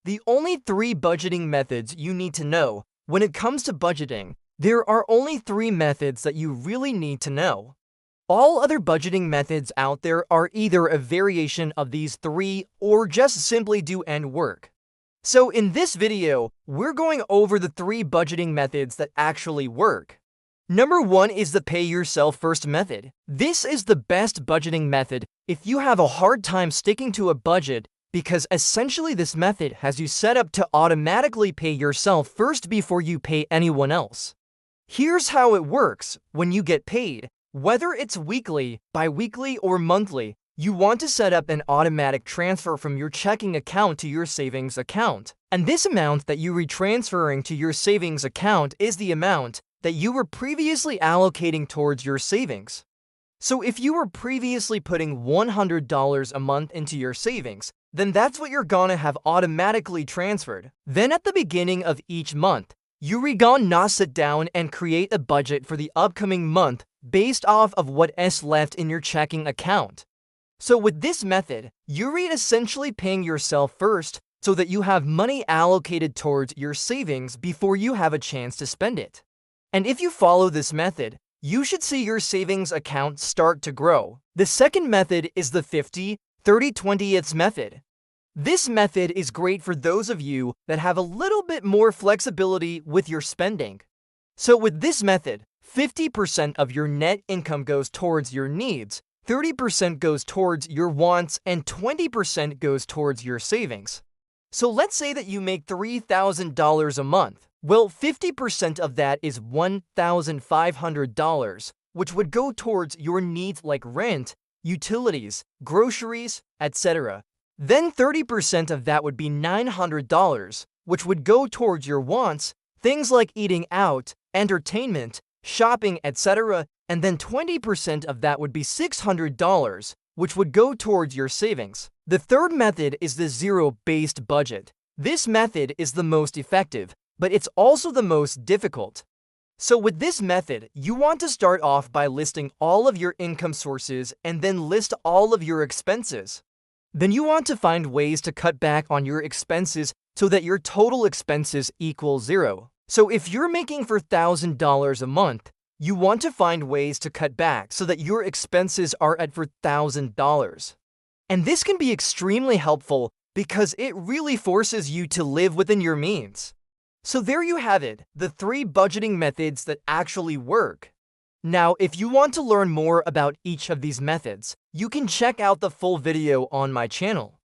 The only three budgeting methods you need to know. When it comes to budgeting, there are only three methods that you really need to know. All other budgeting methods out there are either a variation of these three or just simply do end work. So in this video, we're going over the three budgeting methods that actually work. Number one is the pay yourself first method. This is the best budgeting method if you have a hard time sticking to a budget, because essentially this method has you set up to automatically pay yourself first before you pay anyone else. Here's how it works when you get paid. Whether it's weekly, bi-weekly, or monthly, you want to set up an automatic transfer from your checking account to your savings account. And this amount that you're retransferring to your savings account is the amount that you were previously allocating towards your savings. So if you were previously putting $100 a month into your savings, then that's what you're gonna have automatically transferred. Then at the beginning of each month, you're gonna sit down and create a budget for the upcoming month based off of what is left in your checking account. So with this method, you're essentially paying yourself first so that you have money allocated towards your savings before you have a chance to spend it. And if you follow this method, you should see your savings account start to grow. The second method is the 50-30-20th method. This method is great for those of you that have a little bit more flexibility with your spending. So with this method, 50% of your net income goes towards your needs, 30% goes towards your wants, and 20% goes towards your savings. So let's say that you make $3,000 a month. Well, 50% of that is $1,500, which would go towards your needs like rent, utilities, groceries, etc. Then 30% of that would be $900, which would go towards your wants, things like eating out, entertainment, shopping, etc. And then 20% of that would be $600, which would go towards your savings. The third method is the zero-based budget. This method is the most effective, but it's also the most difficult. So with this method, you want to start off by listing all of your income sources and then list all of your expenses. Then you want to find ways to cut back on your expenses so that your total expenses equal zero. So if you're making $1,000 a month, you want to find ways to cut back so that your expenses are at $1,000. And this can be extremely helpful because it really forces you to live within your means. So there you have it, the three budgeting methods that actually work. Now, if you want to learn more about each of these methods, you can check out the full video on my channel.